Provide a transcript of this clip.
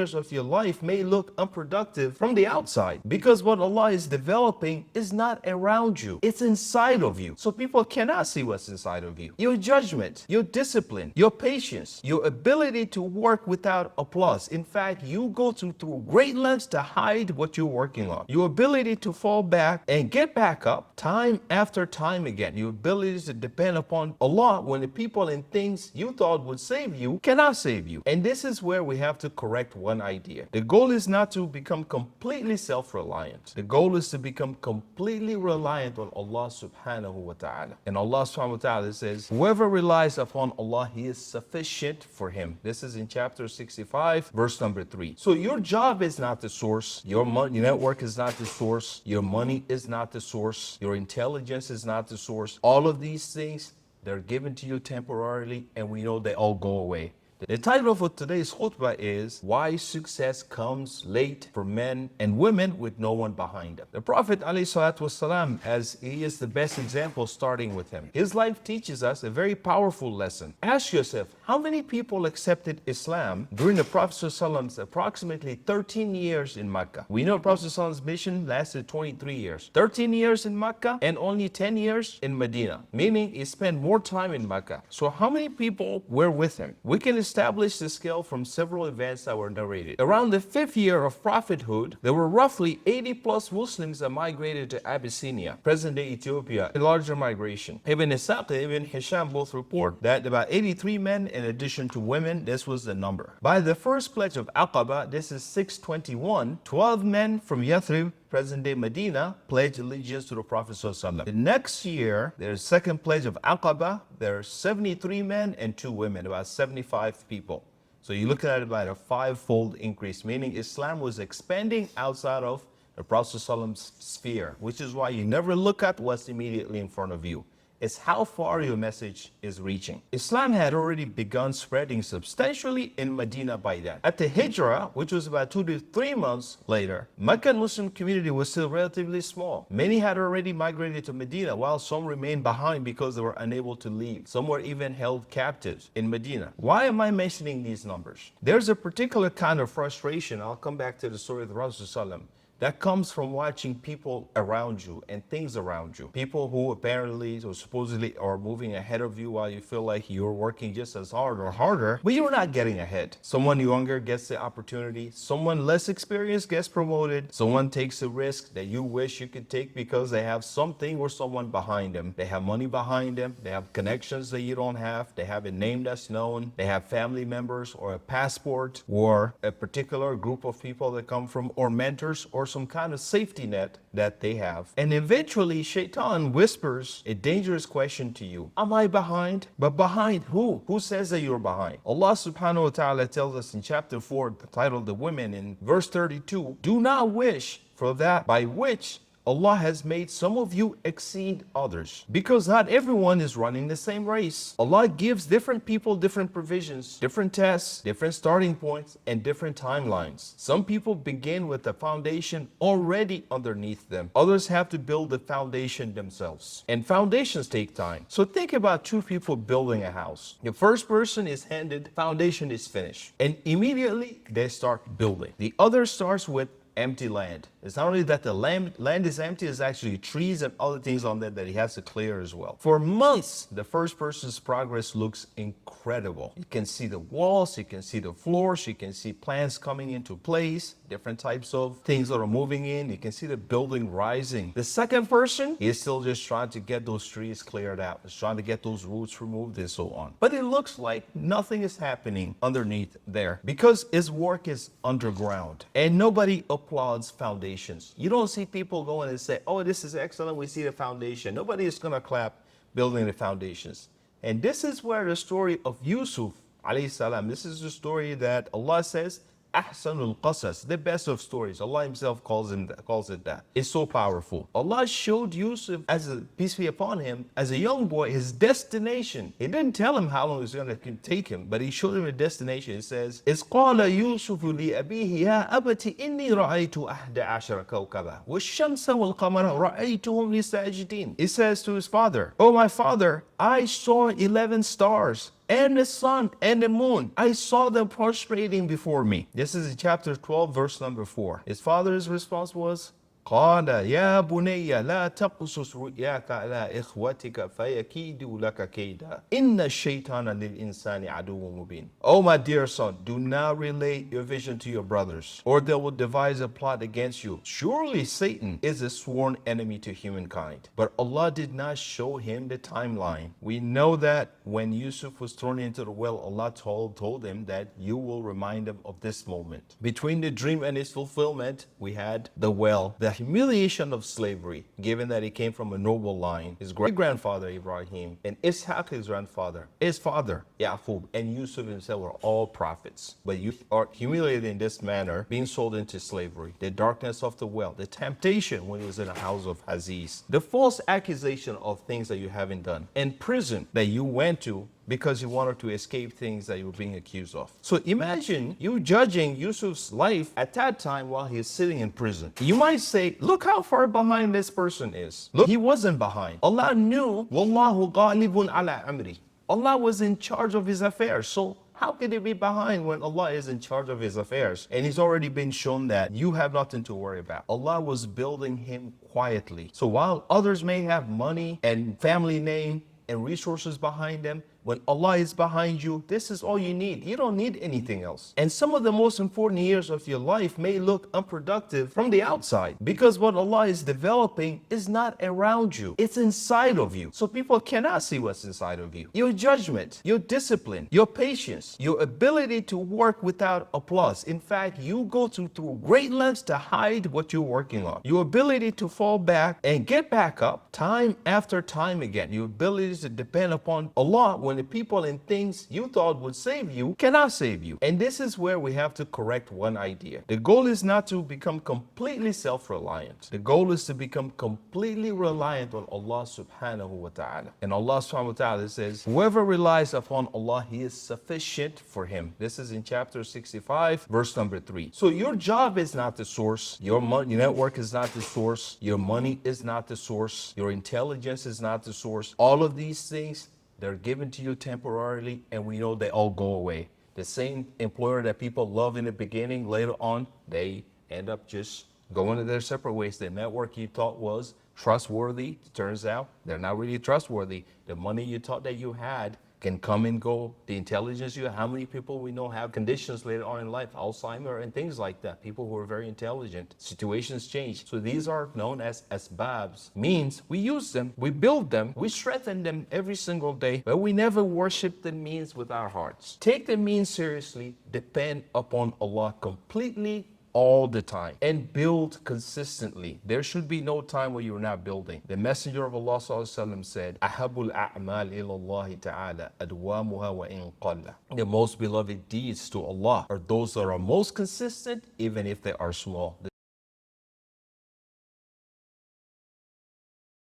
of your life may look unproductive from the outside, because what Allah is developing is not around you, it's inside of you. So people cannot see what's inside of you. Your judgment, your discipline, your patience, your ability to work without applause. In fact, you go through great lengths to hide what you're working on. Your ability to fall back and get back up time after time again. Your ability to depend upon Allah when the people and things you thought would save you cannot save you. And this is where we have to correct one idea. The goal is not to become completely self-reliant. The goal is to become completely reliant on Allah subhanahu wa ta'ala. And Allah subhanahu wa ta'ala says, whoever relies upon Allah, He is sufficient for him. This is in chapter 65, verse number 3. So your job is not the source. Your network is not the source. Your money is not the source. Your intelligence is not the source. All of these things, they're given to you temporarily, and we know they all go away. The title for today's khutbah is Why Success Comes Late for Men and Women with No One Behind Them. The Prophet ﷺ, as he is the best example, starting with him. His life teaches us a very powerful lesson. Ask yourself, how many people accepted Islam during the Prophet ﷺ's approximately 13 years in Mecca? We know the Prophet ﷺ's mission lasted 23 years. 13 years in Mecca and only 10 years in Medina, meaning he spent more time in Mecca. So how many people were with him? We can establish the scale from several events that were narrated. Around the 5th year of prophethood, there were roughly 80 plus Muslims that migrated to Abyssinia, present-day Ethiopia, a larger migration. Ibn Ishaq and Ibn Hisham both report that about 83 men in addition to women, this was the number. By the first pledge of Aqaba, this is 621, 12 men from Yathrib, present-day Medina, pledged allegiance to the Prophet ﷺ. The next year, there's second pledge of Aqaba. There are 73 men and 2 women, about 75 people. So you're looking at about a 5-fold increase, meaning Islam was expanding outside of the Prophet ﷺ's sphere, which is why you never look at what's immediately in front of you. It's how far your message is reaching. Islam had already begun spreading substantially in Medina by then. At the Hijrah, which was about 2 to 3 months later, Meccan Muslim community was still relatively small. Many had already migrated to Medina, while some remained behind because they were unable to leave. Some were even held captives in Medina. Why am I mentioning these numbers? There's a particular kind of frustration, I'll come back to the story of the Prophet ﷺ, that comes from watching people around you and things around you. People who apparently or supposedly are moving ahead of you while you feel like you're working just as hard or harder, but you're not getting ahead. Someone younger gets the opportunity. Someone less experienced gets promoted. Someone takes a risk that you wish you could take because they have something or someone behind them. They have money behind them. They have connections that you don't have. They have a name that's known. They have family members or a passport or a particular group of people that come from, or mentors, or some kind of safety net that they have. And eventually Shaitan whispers a dangerous question to you. Am I behind? But behind who? Who says that you're behind? Allah subhanahu wa ta'ala tells us in chapter 4, titled The Women, in verse 32, do not wish for that by which Allah has made some of you exceed others, because not everyone is running the same race. Allah gives different people different provisions, different tests, different starting points, and different timelines. Some people begin with the foundation already underneath them. Others have to build the foundation themselves. And foundations take time. So think about 2 people building a house. The first person is handed, foundation is finished, and immediately they start building. The other starts with empty land. It's not only that the land is empty, it's actually trees and other things on there that he has to clear as well. For months, the first person's progress looks incredible. You can see the walls, you can see the floors, you can see plants coming into place, different types of things that are moving in. You can see the building rising. The second person is still just trying to get those trees cleared out. He's trying to get those roots removed and so on. But it looks like nothing is happening underneath there because his work is underground and nobody applauds foundations. You don't see people going and say, oh, this is excellent, we see the foundation. Nobody is going to clap building the foundations. And this is where the story of Yusuf alayhi salam, this is the story that Allah says, Ahsanul Qasas, the best of stories. Allah himself calls it that. It's so powerful. Allah showed Yusuf, as a peace be upon him, as a young boy, his destination. He didn't tell him how long it was going to take him, but he showed him a destination. It says, إِذْ قَالَ يُوسُفُ لِأَبِيهِ يَا أَبَتِ إِنِّي رَأَيْتُ أَحْدَ عَشَرَ كَوْكَبًا وَالشَّمْسَ وَالْقَمَرَ رَأَيْتُهُمْ لِسَاجِدِينَ. He says to his father, oh my father, I saw 11 stars and the sun and the moon. I saw them prostrating before me. This is in chapter 12, verse number 4. His father's response was, قال يا بني لا تقصص رؤياك على إخوتك فيكيدوا لك كيدا إن الشيطان للإنسان عدو مبين. Oh my dear son, do not relate your vision to your brothers, or they will devise a plot against you. Surely Satan is a sworn enemy to humankind. But Allah did not show him the timeline. We know that when Yusuf was thrown into the well, Allah told him that you will remind him of this moment. Between the dream and its fulfillment, we had the well, the humiliation of slavery, given that he came from a noble line. His great-grandfather Ibrahim and Ishaq, his grandfather, his father Yaqub, and Yusuf himself were all prophets. But you are humiliated in this manner, being sold into slavery. The darkness of the well, the temptation when he was in the house of Aziz, the false accusation of things that you haven't done, and prison that you went to because you wanted to escape things that you were being accused of. So imagine you judging Yusuf's life at that time while he's sitting in prison. You might say, look how far behind this person is. Look, he wasn't behind. Allah knew, Wallahu ghalibun ala amri. Allah was in charge of his affairs. So how could he be behind when Allah is in charge of his affairs? And he's already been shown that you have nothing to worry about. Allah was building him quietly. So while others may have money and family name and resources behind them, when Allah is behind you, this is all you need. You don't need anything else. And some of the most important years of your life may look unproductive from the outside because what Allah is developing is not around you. It's inside of you. So people cannot see what's inside of you. Your judgment, your discipline, your patience, your ability to work without applause. In fact, you go through great lengths to hide what you're working on. Your ability to fall back and get back up time after time again. Your ability to depend upon Allah when the people and things you thought would save you cannot save you. And this is where we have to correct one idea. The goal is not to become completely self-reliant. The goal is to become completely reliant on Allah subhanahu wa ta'ala. And Allah subhanahu wa ta'ala says, whoever relies upon Allah, He is sufficient for him. This is in chapter 65, verse number 3. So your job is not the source. Your network is not the source. Your money is not the source. Your intelligence is not the source. All of these things, they're given to you temporarily, and we know they all go away. The same employer that people love in the beginning, later on, they end up just going to their separate ways. The network you thought was trustworthy, turns out they're not really trustworthy. The money you thought that you had can come and go. The intelligence you have, how many people we know have conditions later on in life, Alzheimer and things like that, people who are very intelligent. Situations change. So these are known as asbabs, means we use them, we build them, we strengthen them every single day, but we never worship the means with our hearts. Take the means seriously, depend upon Allah completely all the time, and build consistently. There should be no time where you're not building. The Messenger of Allah ﷺ said, Ahabul a'mal ilallahi ta'ala adwamuha wa in qalla. The most beloved deeds to Allah are those that are most consistent, even if they are small. The